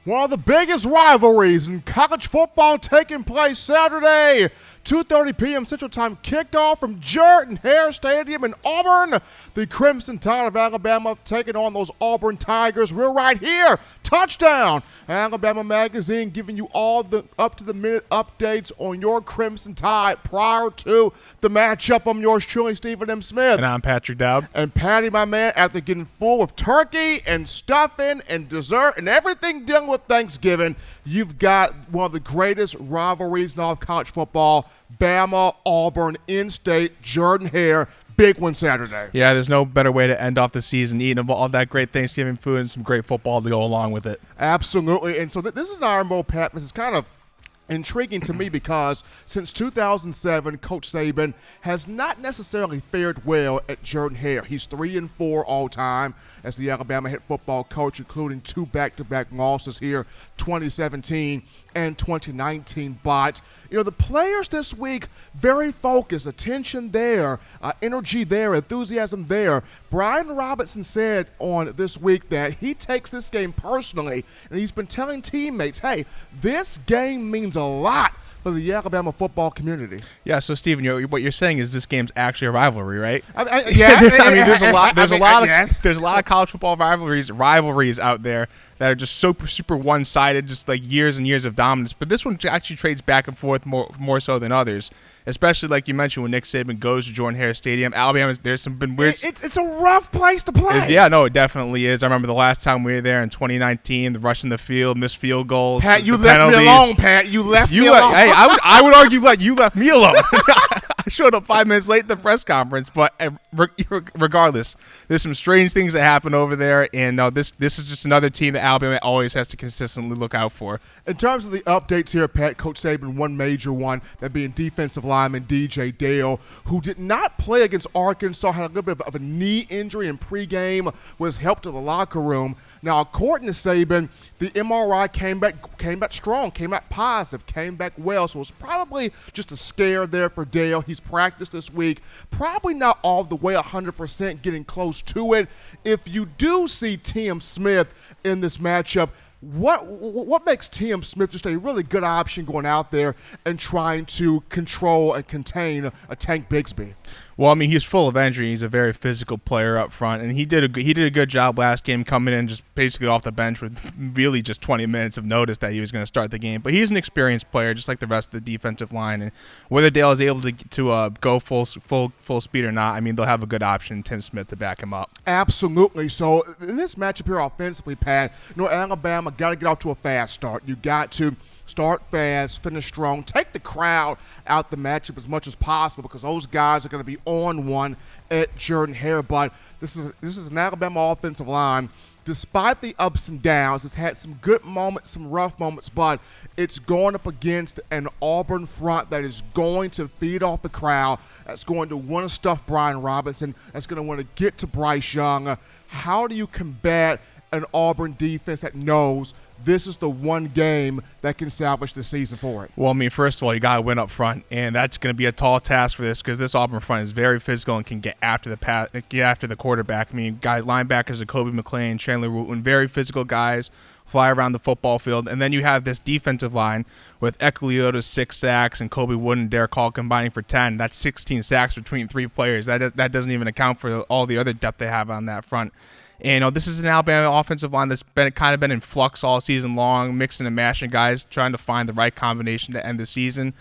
One of the biggest rivalries in college football taking place Saturday, 2:30 p.m. Central Time kickoff from Jordan-Hare Stadium in Auburn. The Crimson Tide of Alabama taking on those Auburn Tigers. We're right here. Touchdown. Alabama Magazine giving you all the up-to-the-minute updates on your Crimson Tide prior to the matchup. I'm yours truly, Stephen M. Smith. And I'm Patrick Dowd. And Patty, my man, after getting full of turkey and stuffing and dessert and everything dealing with Thanksgiving, you've got one of the greatest rivalries in all of college football. Bama, Auburn, in-state, Jordan-Hare. Big one Saturday. Yeah, there's no better way to end off the season eating all that great Thanksgiving food and some great football to go along with it. Absolutely. And so this is an Iron Bowl, Pat. This is kind of intriguing to me because since 2007, Coach Saban has not necessarily fared well at Jordan-Hare. He's 3-4 all time as the Alabama head football coach, including 2 back-to-back losses here, 2017 and 2019. But, the players this week, very focused, attention there, energy there, enthusiasm there. Brian Robinson said on this week that he takes this game personally, and he's been telling teammates, hey, this game means a lot for the Alabama football community. Yeah, so Stephen, what you're saying is this game's actually a rivalry, right? Yeah, I mean, there's a lot yes. of college football rivalries out there that are just super one-sided, just like years and years of dominance. But this one actually trades back and forth more so than others, especially like you mentioned when Nick Saban goes to Jordan-Hare Stadium. There's some been weird. It's a rough place to play. Yeah, no, it definitely is. I remember the last time we were there in 2019, the rush in the field, missed field goals. Pat, you left left me alone, Pat. You left me alone. Hey, I would argue like you left me alone. I showed up 5 minutes late at the press conference, but regardless, there's some strange things that happen over there, and this is just another team that Alabama always has to consistently look out for. In terms of the updates here, Pat, Coach Saban, one major one, that being defensive lineman DJ Dale, who did not play against Arkansas, had a little bit of a knee injury in pregame, was helped to the locker room. Now, according to Saban, the MRI came back strong, came back positive, came back well, so it was probably just a scare there for Dale. He's practiced this week, probably not all the way 100%, getting close to it. If you do see Tim Smith in this matchup, what makes Tim Smith just a really good option going out there and trying to control and contain a Tank Bigsby? Well, I mean, he's full of energy. He's a very physical player up front, and he did a good job last game coming in just basically off the bench with really just 20 minutes of notice that he was going to start the game. But he's an experienced player, just like the rest of the defensive line. And whether Dale is able to go full speed or not, I mean, they'll have a good option, Tim Smith, to back him up. Absolutely. So in this matchup here offensively, Pat, Alabama got to get off to a fast start. You got to start fast, finish strong, take the crowd out the matchup as much as possible because those guys are going to be on one at Jordan-Hare. But this is an Alabama offensive line. Despite the ups and downs, it's had some good moments, some rough moments, but it's going up against an Auburn front that is going to feed off the crowd, that's going to want to stuff Brian Robinson, that's going to want to get to Bryce Young. How do you combat an Auburn defense that knows this is the one game that can salvage the season for it? Well, I mean, first of all, you got to win up front, and that's going to be a tall task for this because this Auburn front is very physical and can get after the quarterback. I mean, linebackers are Kobe McLean, Chandler Wootton, very physical guys, fly around the football field. And then you have this defensive line with Ekeliota's 6 sacks and Kobe Wood and Derek Hall combining for 10. That's 16 sacks between 3 players. That doesn't even account for all the other depth they have on that front. And this is an Alabama offensive line that's been in flux all season long, mixing and mashing guys, trying to find the right combination to end the season.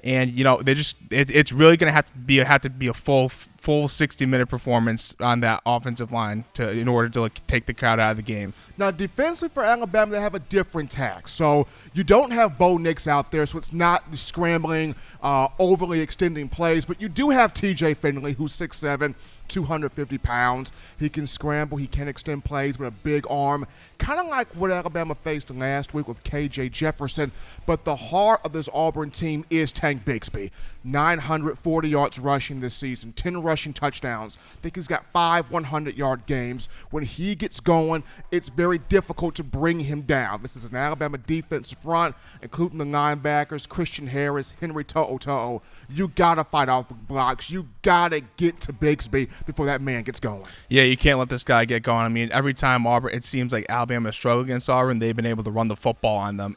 And it's really going to have to be a full 60-minute performance on that offensive line in order to take the crowd out of the game. Now, defensively for Alabama, they have a different tack. So you don't have Bo Nix out there, so it's not the scrambling, overly extending plays. But you do have T.J. Finley, who's 6'7", 250 pounds. He can scramble. He can extend plays with a big arm, kind of like what Alabama faced last week with K.J. Jefferson. But the heart of this Auburn team is Tank Bigsby. 940 yards rushing this season, 10 rushing rushing touchdowns. I think he's got 5 100-yard games. When he gets going, it's very difficult to bring him down. This is an Alabama defensive front, including the linebackers, Christian Harris, Henry To'o. You got to fight off blocks. You got to get to Bigsby before that man gets going. Yeah, you can't let this guy get going. I mean, every time Auburn, it seems like Alabama struggled against Auburn, they've been able to run the football on them.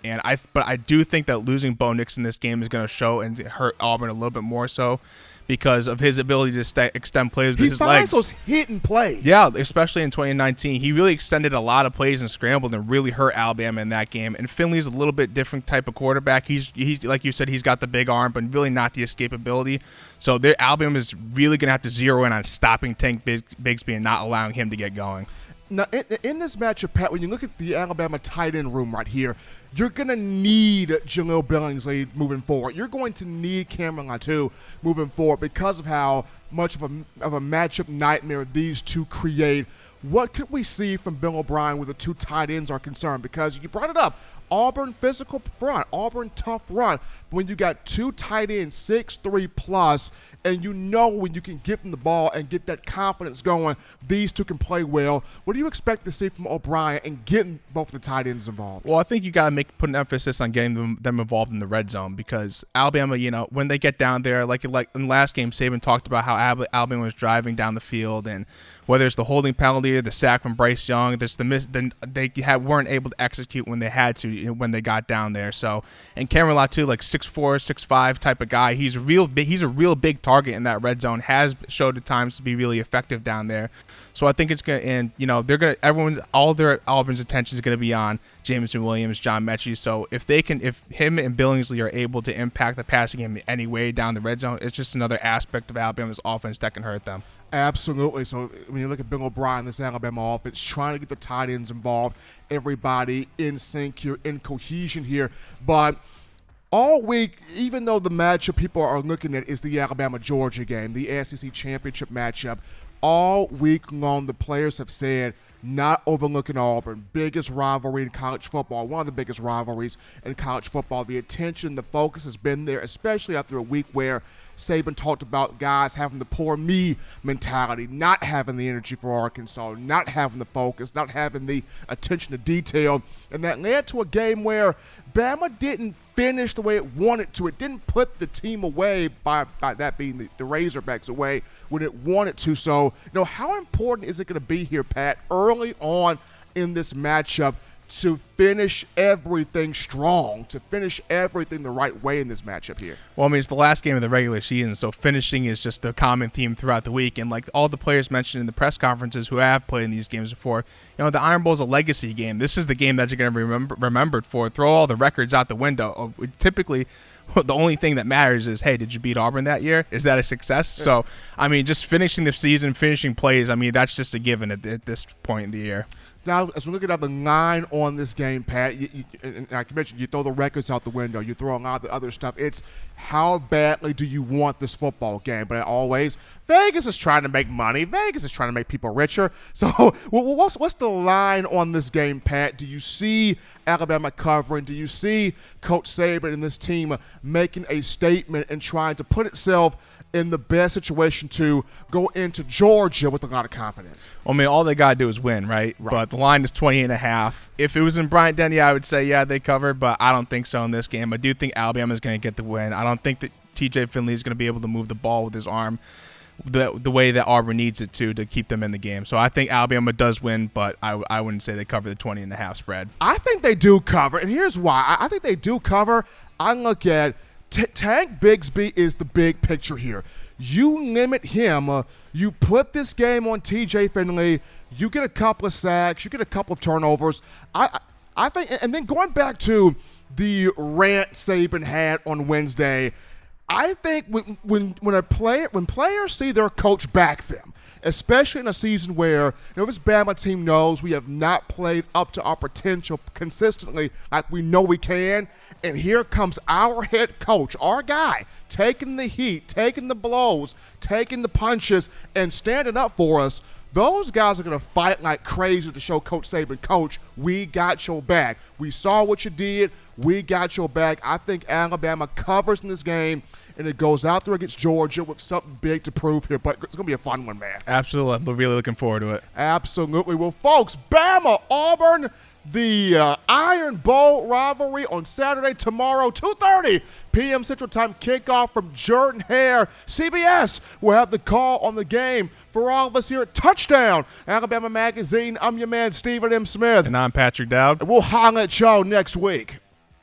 But I do think that losing Bo Nix in this game is going to show and hurt Auburn a little bit more so because of his ability to extend plays with his legs. He finds those hidden plays. Yeah, especially in 2019. He really extended a lot of plays and scrambled and really hurt Alabama in that game. And Finley's a little bit different type of quarterback. He's like you said, he's got the big arm, but really not the escapability. So Alabama is really going to have to zero in on stopping Tank Bigsby and not allowing him to get going. Now, in this matchup, Pat, when you look at the Alabama tight end room right here, you're going to need Jaleel Billingsley moving forward. You're going to need Cameron Latu moving forward because of how much of a matchup nightmare these two create. What could we see from Bill O'Brien where the two tight ends are concerned? Because you brought it up, Auburn physical front, Auburn tough run. When you got two tight ends, 6'3 plus, and you know when you can get them the ball and get that confidence going, these two can play well. What do you expect to see from O'Brien and getting both the tight ends involved? Well, I think you got to put an emphasis on getting them involved in the red zone because Alabama, when they get down there, like in the last game, Saban talked about how Alabama was driving down the field and whether it's the holding penalty or the sack from Bryce Young, they weren't able to execute when they had to when they got down there. So, and Cameron Latu, like 6'4", 6'5" type of guy, he's a real big target in that red zone. Has showed at times to be really effective down there. So I think it's gonna, and they're gonna all their Auburn's attention is gonna be on Jameson Williams, John Mechie. So if him and Billingsley are able to impact the passing game in any way down the red zone, it's just another aspect of Alabama's offense that can hurt them. Absolutely. So when you look at Bill O'Brien, this Alabama offense, trying to get the tight ends involved, everybody in sync here, in cohesion here. But all week, even though the matchup people are looking at is the Alabama-Georgia game, the SEC championship matchup, all week long the players have said, not overlooking Auburn, biggest rivalry in college football, one of the biggest rivalries in college football. The attention, the focus has been there, especially after a week where Saban talked about guys having the poor me mentality, not having the energy for Arkansas, not having the focus, not having the attention to detail. And that led to a game where Bama didn't finish the way it wanted to. It didn't put the team away by that being the Razorbacks away when it wanted to. So, how important is it going to be here, Pat, early on in this matchup to finish everything strong, to finish everything the right way in this matchup here? Well, I mean, it's the last game of the regular season, so finishing is just the common theme throughout the week. And like all the players mentioned in the press conferences who have played in these games before, the Iron Bowl is a legacy game. This is the game that you're going to be remembered for. Throw all the records out the window. Typically, the only thing that matters is, hey, did you beat Auburn that year? Is that a success? Yeah. So, I mean, just finishing the season, finishing plays, I mean, that's just a given at this point in the year. Now, as we look at the line on this game, Pat, and like you mentioned, you throw the records out the window. You throw a lot of the other stuff. It's how badly do you want this football game? But always, Vegas is trying to make money. Vegas is trying to make people richer. So what's the line on this game, Pat? Do you see Alabama covering? Do you see Coach Saban and this team making a statement and trying to put itself in the best situation to go into Georgia with a lot of confidence? Well, I mean, all they got to do is win, right? But the line is 20.5. If it was in Bryant-Denny, I would say, yeah, they covered, but I don't think so in this game. I do think Alabama is going to get the win. I don't think that TJ Finley is going to be able to move the ball with his arm the way that Auburn needs it to keep them in the game. So I think Alabama does win, but I wouldn't say they cover the 20.5 spread. I think they do cover, and here's why. I think they do cover. I look at Tank Bigsby is the big picture here. You limit him. You put this game on TJ Finley. You get a couple of sacks. You get a couple of turnovers. I think, and then going back to the rant Saban had on Wednesday, I think when players see their coach back them, especially in a season where this Bama team knows we have not played up to our potential consistently like we know we can, and here comes our head coach, our guy, taking the heat, taking the blows, taking the punches, and standing up for us, those guys are going to fight like crazy to show Coach Saban, Coach, we got your back. We saw what you did. We got your back. I think Alabama covers in this game, and it goes out there against Georgia with something big to prove here. But it's going to be a fun one, man. Absolutely. I'm really looking forward to it. Absolutely. Well, folks, Bama, Auburn, the Iron Bowl rivalry on Saturday, tomorrow, 2:30 p.m. Central Time kickoff from Jordan-Hare. CBS will have the call on the game for all of us here at Touchdown Alabama Magazine. I'm your man, Stephen M. Smith. And I'm Patrick Dowd. And we'll holler at y'all next week.